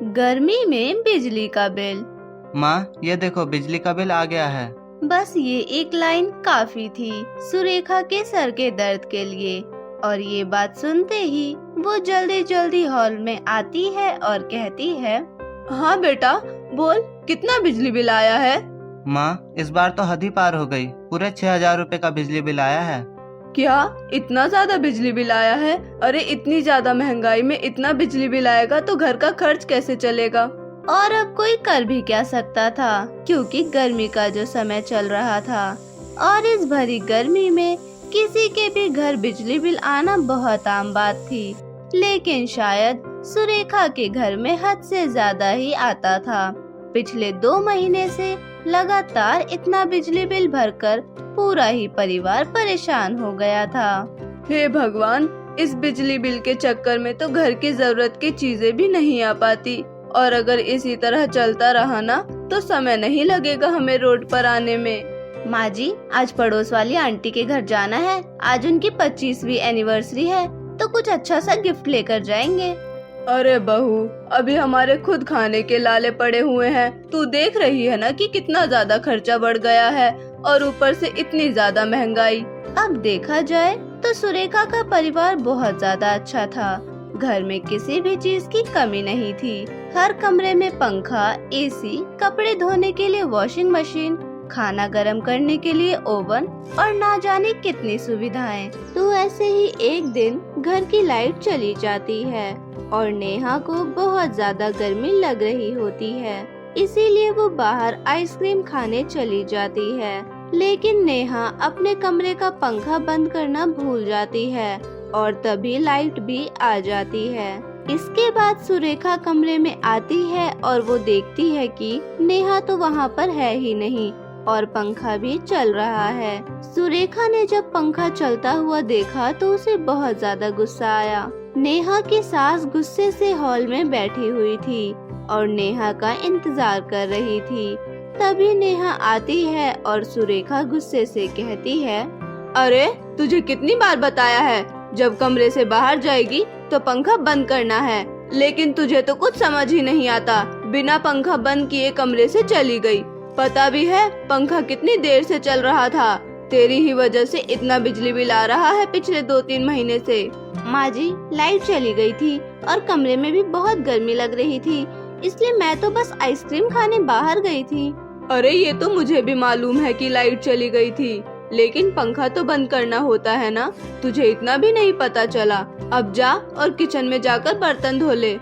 गर्मी में बिजली का बिल। माँ, ये देखो बिजली का बिल आ गया है। बस ये एक लाइन काफी थी सुरेखा के सर के दर्द के लिए, और ये बात सुनते ही वो जल्दी जल्दी हॉल में आती है और कहती है, हाँ बेटा बोल, कितना बिजली बिल आया है? माँ, इस बार तो हद ही पार हो गई, पूरे 6,000 रुपए का बिजली बिल आया है। क्या इतना ज्यादा बिजली बिल आया है? अरे इतनी ज्यादा महंगाई में इतना बिजली बिल आएगा तो घर का खर्च कैसे चलेगा? और अब कोई कर भी क्या सकता था, क्योंकि गर्मी का जो समय चल रहा था और इस भरी गर्मी में किसी के भी घर बिजली बिल आना बहुत आम बात थी। लेकिन शायद सुरेखा के घर में हद से ज्यादा ही आता था। पिछले 2 महीने से लगातार इतना बिजली बिल भरकर पूरा ही परिवार परेशान हो गया था। हे भगवान, इस बिजली बिल के चक्कर में तो घर की जरूरत की चीजें भी नहीं आ पाती, और अगर इसी तरह चलता रहा ना तो समय नहीं लगेगा हमें रोड पर आने में। माँ जी, आज पड़ोस वाली आंटी के घर जाना है, आज उनकी 25वीं एनिवर्सरी है, तो कुछ अच्छा सा गिफ्ट लेकर जाएंगे। अरे बहू, अभी हमारे खुद खाने के लाले पड़े हुए हैं, तू देख रही है ना कि कितना ज्यादा खर्चा बढ़ गया है, और ऊपर से इतनी ज्यादा महंगाई। अब देखा जाए तो सुरेखा का परिवार बहुत ज्यादा अच्छा था। घर में किसी भी चीज की कमी नहीं थी। हर कमरे में पंखा, एसी, कपड़े धोने के लिए वॉशिंग मशीन, खाना गर्म करने के लिए ओवन और ना जाने कितनी सुविधाएं। तो ऐसे ही एक दिन घर की लाइट चली जाती है और नेहा को बहुत ज्यादा गर्मी लग रही होती है, इसीलिए वो बाहर आइसक्रीम खाने चली जाती है। लेकिन नेहा अपने कमरे का पंखा बंद करना भूल जाती है और तभी लाइट भी आ जाती है। इसके बाद सुरेखा कमरे में आती है और वो देखती है कि नेहा तो वहाँ पर है ही नहीं और पंखा भी चल रहा है। सुरेखा ने जब पंखा चलता हुआ देखा तो उसे बहुत ज्यादा गुस्सा आया। नेहा की सास गुस्से से हॉल में बैठी हुई थी और नेहा का इंतजार कर रही थी। तभी नेहा आती है और सुरेखा गुस्से से कहती है, अरे तुझे कितनी बार बताया है, जब कमरे से बाहर जाएगी तो पंखा बंद करना है, लेकिन तुझे तो कुछ समझ ही नहीं आता, बिना पंखा बंद किए कमरे से चली गई। पता भी है पंखा कितनी देर से चल रहा था, तेरी ही वजह से इतना बिजली बिल आ रहा है पिछले 2-3 महीने से। माँ जी, लाइट चली गई थी और कमरे में भी बहुत गर्मी लग रही थी, इसलिए मैं तो बस आइसक्रीम खाने बाहर गई थी। अरे ये तो मुझे भी मालूम है कि लाइट चली गई थी, लेकिन पंखा तो बंद करना होता है ना, तुझे इतना भी नहीं पता चला। अब जा और किचन में जाकर बर्तन धो ले।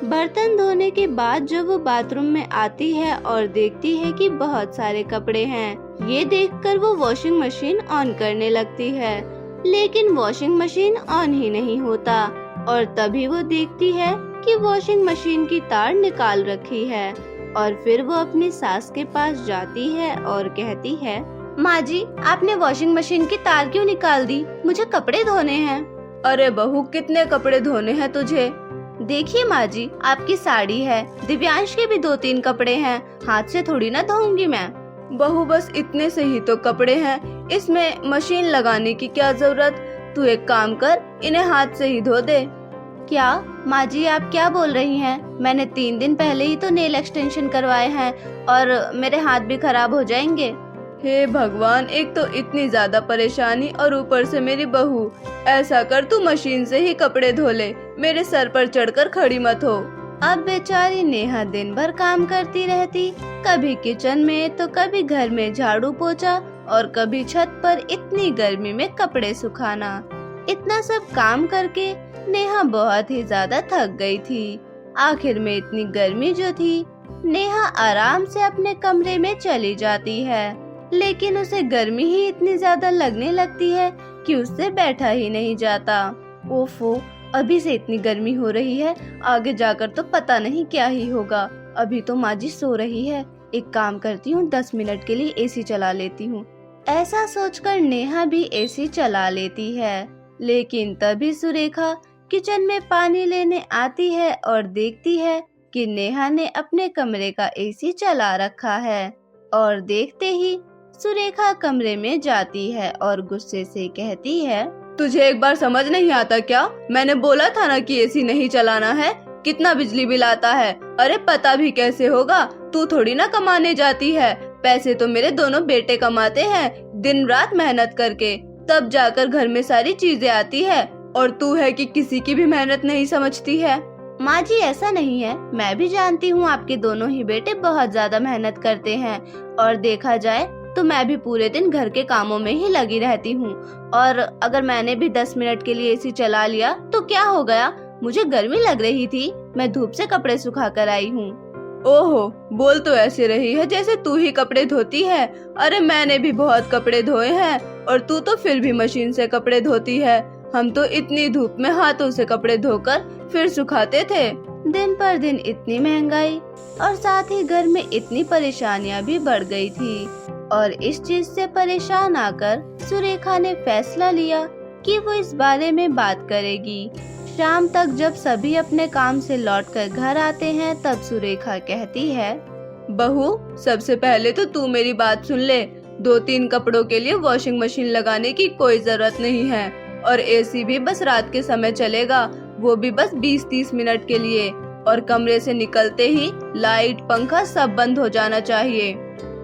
बर्तन धोने के बाद जब वो बाथरूम में आती है और देखती है कि बहुत सारे कपड़े हैं, ये देखकर वो वॉशिंग मशीन ऑन करने लगती है, लेकिन वॉशिंग मशीन ऑन ही नहीं होता। और तभी वो देखती है कि वॉशिंग मशीन की तार निकाल रखी है, और फिर वो अपनी सास के पास जाती है और कहती है, माँ जी, आपने वॉशिंग मशीन की तार क्यों निकाल दी? मुझे कपड़े धोने हैं। अरे बहू, कितने कपड़े धोने हैं तुझे? देखिए माँ जी, आपकी साड़ी है, दिव्यांश के भी 2-3 कपड़े हैं, हाथ से थोड़ी ना धोऊंगी मैं। बहू, बस इतने से ही तो कपड़े हैं, इसमें मशीन लगाने की क्या जरूरत? तू एक काम कर, इन्हें हाथ से ही धो दे। क्या माँ जी, आप क्या बोल रही हैं? मैंने 3 दिन पहले ही तो नेल एक्सटेंशन करवाए हैं और मेरे हाथ भी खराब हो जाएंगे। हे भगवान, एक तो इतनी ज्यादा परेशानी और ऊपर से मेरी बहू। ऐसा कर, तू मशीन से ही कपड़े धो ले, मेरे सर पर चढ़कर खड़ी मत हो। अब बेचारी नेहा दिन भर काम करती रहती, कभी किचन में तो कभी घर में झाड़ू पोछा और कभी छत पर इतनी गर्मी में कपड़े सुखाना। इतना सब काम करके नेहा बहुत ही ज्यादा थक गई थी। आखिर में इतनी गर्मी जो थी, नेहा आराम से अपने कमरे में चली जाती है, लेकिन उसे गर्मी ही इतनी ज्यादा लगने लगती है कि उससे बैठा ही नहीं जाता। ओफो, अभी से इतनी गर्मी हो रही है, आगे जाकर तो पता नहीं क्या ही होगा। अभी तो माँ जी सो रही है, एक काम करती हूँ, 10 मिनट के लिए एसी चला लेती हूँ। ऐसा सोचकर नेहा भी एसी चला लेती है, लेकिन तभी सुरेखा किचन में पानी लेने आती है और देखती है कि नेहा ने अपने कमरे का एसी चला रखा है। और देखते ही सुरेखा कमरे में जाती है और गुस्से से कहती है, तुझे एक बार समझ नहीं आता क्या? मैंने बोला था ना कि एसी नहीं चलाना है। कितना बिजली बिल आता है, अरे पता भी कैसे होगा, तू थोड़ी ना कमाने जाती है। पैसे तो मेरे दोनों बेटे कमाते हैं दिन रात मेहनत करके, तब जाकर घर में सारी चीजें आती है। और तू है कि किसी की भी मेहनत नहीं समझती है। माँ जी ऐसा नहीं है, मैं भी जानती हूँ आपके दोनों ही बेटे बहुत ज्यादा मेहनत करते हैं। और देखा जाए तो मैं भी पूरे दिन घर के कामों में ही लगी रहती हूँ। और अगर मैंने भी 10 मिनट के लिए एसी चला लिया तो क्या हो गया, मुझे गर्मी लग रही थी, मैं धूप से कपड़े सुखा कर आई हूँ। ओहो, बोल तो ऐसे रही है जैसे तू ही कपड़े धोती है। अरे मैंने भी बहुत कपड़े धोए हैं और तू तो फिर भी मशीन से कपड़े धोती है। हम तो इतनी धूप में हाथों से कपड़े धोकर फिर सुखाते थे। दिन पर दिन इतनी महंगाई और साथ ही घर में इतनी परेशानियां भी बढ़ गई थी। और इस चीज से परेशान आकर सुरेखा ने फैसला लिया कि वो इस बारे में बात करेगी। शाम तक जब सभी अपने काम से लौटकर घर आते हैं तब सुरेखा कहती है, बहू सबसे पहले तो तू मेरी बात सुन ले। 2-3 कपड़ों के लिए वॉशिंग मशीन लगाने की कोई जरूरत नहीं है और एसी भी बस रात के समय चलेगा, वो भी बस 20-30 मिनट के लिए। और कमरे से निकलते ही लाइट पंखा सब बंद हो जाना चाहिए।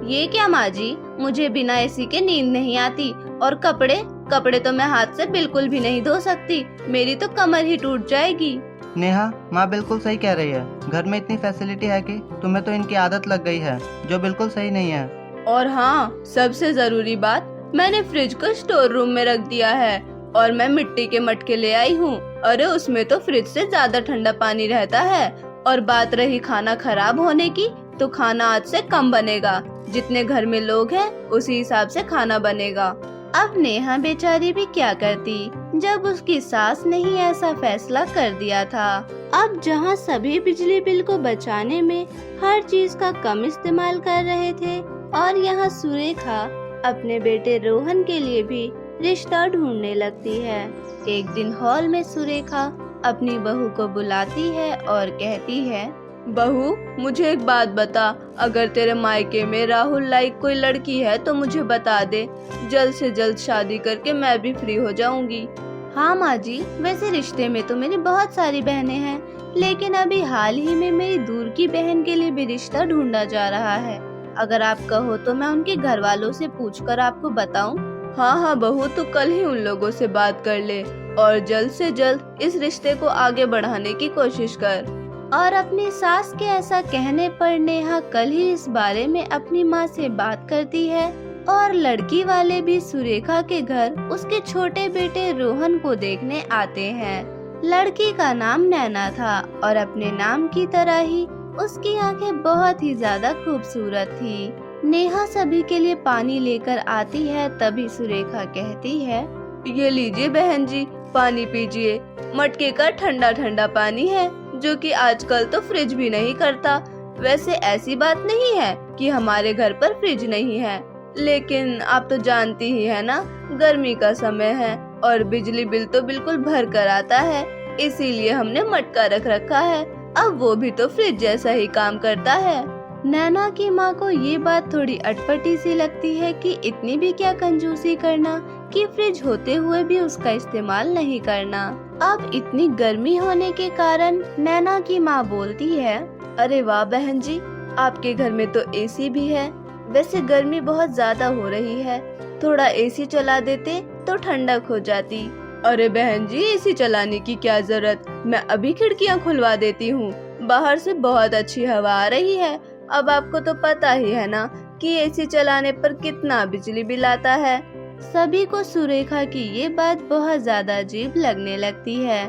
ये क्या माँ जी, मुझे बिना एसी के नींद नहीं आती। और कपड़े तो मैं हाथ से बिल्कुल भी नहीं धो सकती, मेरी तो कमर ही टूट जाएगी। नेहा, माँ बिल्कुल सही कह रही है। घर में इतनी फैसिलिटी है कि तुम्हें तो इनकी आदत लग गई है, जो बिल्कुल सही नहीं है। और हाँ, सबसे जरूरी बात, मैंने फ्रिज को स्टोर रूम में रख दिया है और मैं मिट्टी के मटके ले आई हूँ। अरे उसमें तो फ्रिज से ज्यादा ठंडा पानी रहता है। और बात रही खाना खराब होने की, तो खाना आज से कम बनेगा। जितने घर में लोग हैं उसी हिसाब से खाना बनेगा। अब नेहा बेचारी भी क्या करती जब उसकी सास ने ही ऐसा फैसला कर दिया था। अब जहाँ सभी बिजली बिल को बचाने में हर चीज का कम इस्तेमाल कर रहे थे और यहाँ सुरेखा अपने बेटे रोहन के लिए भी रिश्ता ढूंढने लगती है। एक दिन हॉल में सुरेखा अपनी बहू को बुलाती है और कहती है, बहू मुझे एक बात बता, अगर तेरे मायके में राहुल लाइक कोई लड़की है तो मुझे बता दे, जल्द से जल्द शादी करके मैं भी फ्री हो जाऊंगी। हाँ माँ जी, वैसे रिश्ते में तो मेरी बहुत सारी बहनें हैं, लेकिन अभी हाल ही में मेरी दूर की बहन के लिए भी रिश्ता ढूंढा जा रहा है। अगर आप कहो तो मैं उनके घर वालों से पूछकर आपको बताऊं। हाँ हाँ बहू, तू कल ही उन लोगों से बात कर ले और जल्द से जल्द इस रिश्ते को आगे बढ़ाने की कोशिश कर। और अपनी सास के ऐसा कहने पर नेहा कल ही इस बारे में अपनी माँ से बात करती है और लड़की वाले भी सुरेखा के घर उसके छोटे बेटे रोहन को देखने आते हैं। लड़की का नाम नैना था और अपने नाम की तरह ही उसकी आंखें बहुत ही ज्यादा खूबसूरत थी। नेहा सभी के लिए पानी लेकर आती है, तभी सुरेखा कहती है, ये लीजिए बहन जी, पानी पीजिए। मटके का ठंडा ठंडा पानी है, जो कि आजकल तो फ्रिज भी नहीं करता। वैसे ऐसी बात नहीं है कि हमारे घर पर फ्रिज नहीं है, लेकिन आप तो जानती ही है ना, गर्मी का समय है और बिजली बिल तो बिल्कुल भर कर आता है, इसीलिए हमने मटका रख रखा है। अब वो भी तो फ्रिज जैसा ही काम करता है। नैना की माँ को ये बात थोड़ी अटपटी सी लगती है कि इतनी भी क्या कंजूसी करना कि फ्रिज होते हुए भी उसका इस्तेमाल नहीं करना। अब इतनी गर्मी होने के कारण नैना की माँ बोलती है, अरे वाह बहन जी, आपके घर में तो एसी भी है। वैसे गर्मी बहुत ज्यादा हो रही है, थोड़ा एसी चला देते तो ठंडक हो जाती। अरे बहन जी, एसी चलाने की क्या जरूरत, मैं अभी खिड़कियाँ खुलवा देती हूँ, बाहर से बहुत अच्छी हवा आ रही है। अब आपको तो पता ही है ना कि एसी चलाने पर कितना बिजली बिल आता है। सभी को सुरेखा की ये बात बहुत ज्यादा अजीब लगने लगती है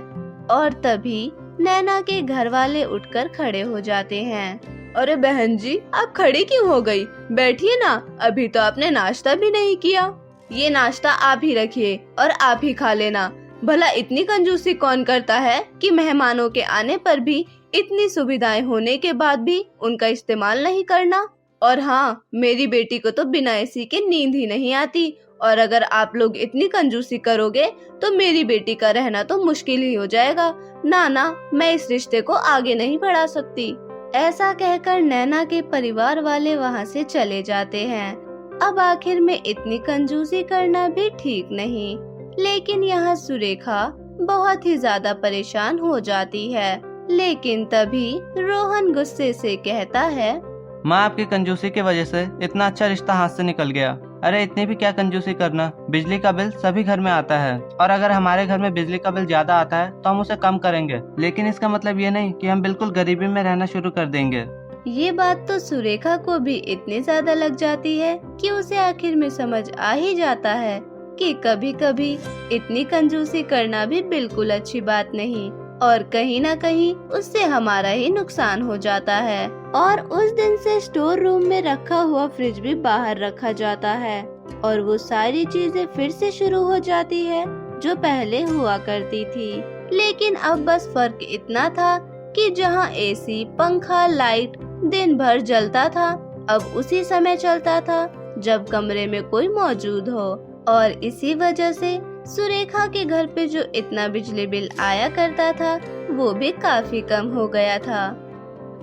और तभी नैना के घर वाले उठकर खड़े हो जाते हैं। अरे बहन जी, आप खड़ी क्यों हो गई? बैठिए ना, अभी तो आपने नाश्ता भी नहीं किया। ये नाश्ता आप ही रखिए और आप ही खा लेना। भला इतनी कंजूसी कौन करता है कि मेहमानों के आने पर भी इतनी सुविधाएं होने के बाद भी उनका इस्तेमाल नहीं करना। और हाँ, मेरी बेटी को तो बिना एसी के नींद ही नहीं आती, और अगर आप लोग इतनी कंजूसी करोगे तो मेरी बेटी का रहना तो मुश्किल ही हो जाएगा। ना, मैं इस रिश्ते को आगे नहीं बढ़ा सकती। ऐसा कहकर नैना के परिवार वाले वहाँ से चले जाते हैं। अब आखिर में इतनी कंजूसी करना भी ठीक नहीं, लेकिन यहाँ सुरेखा बहुत ही ज्यादा परेशान हो जाती है लेकिन तभी रोहन गुस्से से कहता है, माँ आपकी कंजूसी की वजह से इतना अच्छा रिश्ता हाथ से निकल गया। अरे इतनी भी क्या कंजूसी करना, बिजली का बिल सभी घर में आता है और अगर हमारे घर में बिजली का बिल ज्यादा आता है तो हम उसे कम करेंगे, लेकिन इसका मतलब ये नहीं कि हम बिल्कुल गरीबी में रहना शुरू कर देंगे। ये बात तो सुरेखा को भी इतनी ज्यादा लग जाती है कि उसे आखिर में समझ आ ही जाता है कि कभी कभी इतनी कंजूसी करना भी बिल्कुल अच्छी बात नहीं और कहीं ना कहीं उससे हमारा ही नुकसान हो जाता है। और उस दिन से स्टोर रूम में रखा हुआ फ्रिज भी बाहर रखा जाता है और वो सारी चीजें फिर से शुरू हो जाती है जो पहले हुआ करती थी। लेकिन अब बस फर्क इतना था कि जहाँ एसी, पंखा, लाइट दिन भर जलता था, अब उसी समय चलता था जब कमरे में कोई मौजूद हो। और इसी वजह से सुरेखा के घर पे जो इतना बिजली बिल आया करता था वो भी काफी कम हो गया था।